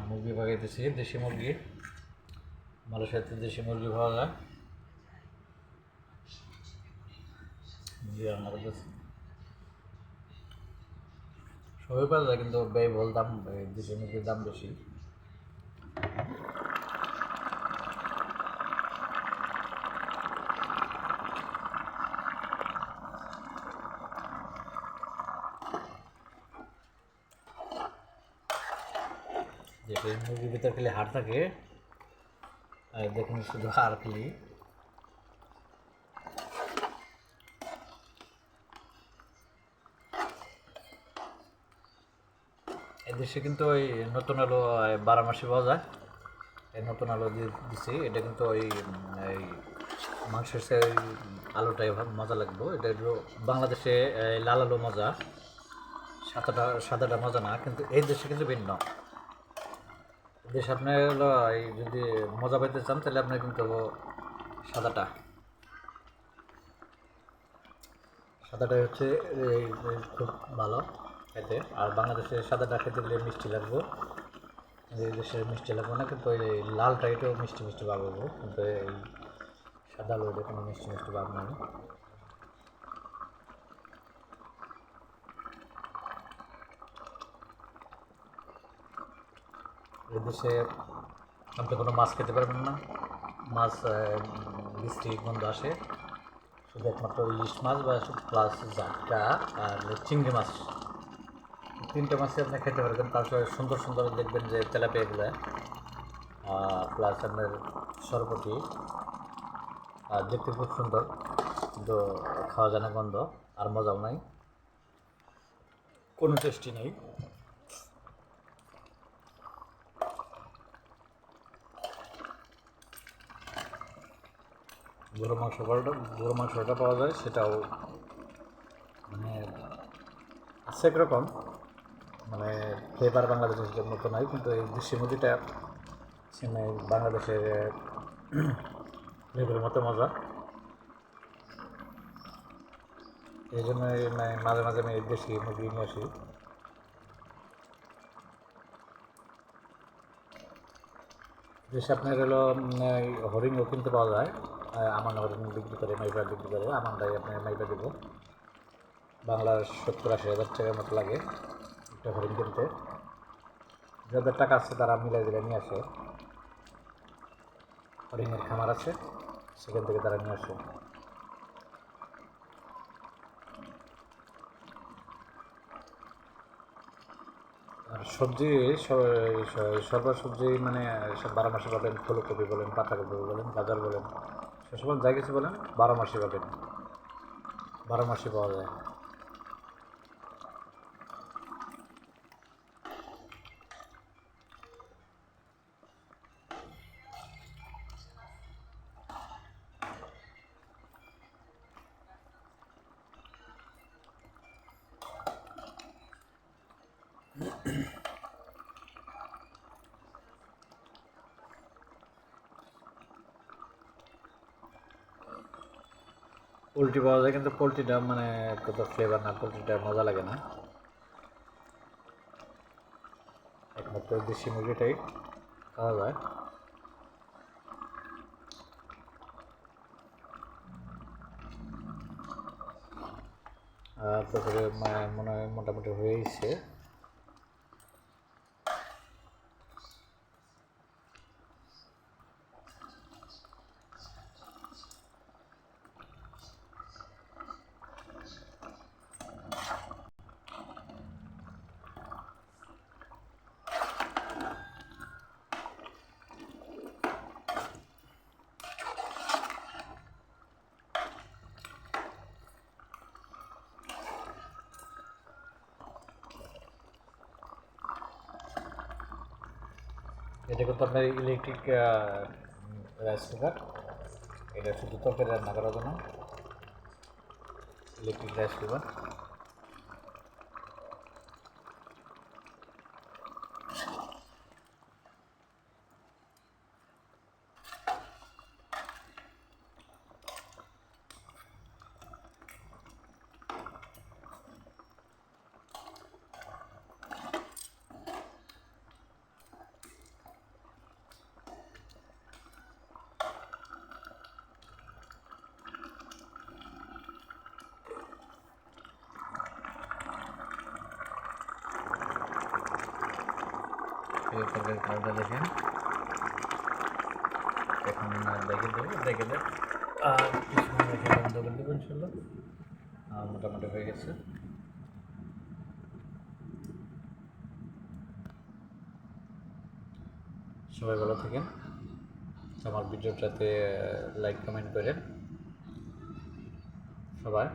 মুরগি পাকাইতেছি, দেশি মুরগি। মালয়েশিয়াতে দেশি মুরগি পাওয়া যায়, মুরগি রান্না করতেছি। সবই পাওয়া যায় কিন্তু ব্যয়বহুল দাম, দেশি মুরগির দাম বেশি। দেশি মুরগির ভিতরে খালি হাড় থাকে, আর দেখুন শুধু হাড় খালি। এদেশে কিন্তু ওই নতুন আলু 12 মাসে পাওয়া যায়। এই নতুন আলু দিয়ে দিচ্ছি, এটা কিন্তু ওই এই মাংসের সে ওই আলুটাই মজা লাগবে। এটা হলো বাংলাদেশে লাল আলু মজা, সাদাটা মজা না, কিন্তু এই দেশে কিন্তু ভিন্ন। এই দেশে আপনি হলো এই যদি মজা পাইতে চান তাহলে আপনার কিন্তু সাদাটা সাদাটাই হচ্ছে খুব ভালো খেতে। আর বাংলাদেশে সাদাটা খেতে গেলে মিষ্টি লাগবে, এই দেশের মিষ্টি লাগবে না, কিন্তু এই লালটা এটাও মিষ্টি মিষ্টি ভাব হবো, কিন্তু এই সাদা আলু এটা কোনো মিষ্টি মিষ্টি ভাব নাই। এই দেশে আপনি কোনো মাছ খেতে পারবেন না, মাছ বৃষ্টি গন্ধ আসে। শুধু একমাত্র ইলিশ মাছ বা প্লাস জাটকা আর চিংড়ি মাছ, তিনটে মাছই আপনি খেতে পারবেন। তারপরে সুন্দর সুন্দর দেখবেন যে তেলাপিয়াগুলো, প্লাস আপনার সরপটি, আর দেখতে খুব সুন্দর, কিন্তু খাওয়া যায় না, গন্ধ আর মজাও নাই, কোনো টেস্টি নেই। গরু মাংসটা পাওয়া যায়, সেটাও মানে আছে একরকম, মানে ফ্লেভার বাংলাদেশের মতো নয়, কিন্তু এই দেশি মুরগিটা বাংলাদেশের ফ্লেভারের মতো মজা। এই জন্য মাঝে মাঝে আমি দেশি মুরগি নিয়ে আসি। দেশে আপনার হলো হরিণও কিনতে পাওয়া যায়, আমার হরিণ বিক্রি করে, মাইফা বিক্রি করে, আমারটাই আপনার মাইফা দেবো। বাংলার 70-80 হাজার টাকার মতো লাগে একটা হরিণ কিনতে। যাদের টাকা আছে তারা মিলাই দিলে নিয়ে আসে, হরিণের খামার আছে, সেখান থেকে তারা নিয়ে আসে। আর সবজি, সর্ব সবজি মানে 12 মাসে পাবেন। ফুলকপি বলেন, পাতাকপি বলেন, গাজর বলেন, সেসব যাই কিছু বলেন 12 মাসে পাবেন, 12 মাসে পাওয়া যায়। পোলট্রি পাওয়া যায়, কিন্তু পোলট্রিটা মানে কত ফ্লেভার না, পোলট্রিটা মজা লাগে না, একমাত্র দেশি মুরগিটাই খাওয়া যায়। আর তারপরে মনে হয় মোটামুটি হয়েইছে। এটা কিন্তু আপনার ইলেকট্রিক রাইস কুকার, এটা শুধু তরকারি রান্না করার জন্য, ইলেকট্রিক রাইস কুকার। তরকারি কালারটা দেখেন, এখন দেখে দেবো, দেখে দেব আর কিছু রেখে বন্ধ করে দেবো ইনশাল্লাহ। মোটামুটি হয়ে গেছে। সবাই ভালো থাকেন, আমার ভিডিওটাতে লাইক কমেন্ট করেন সবাই।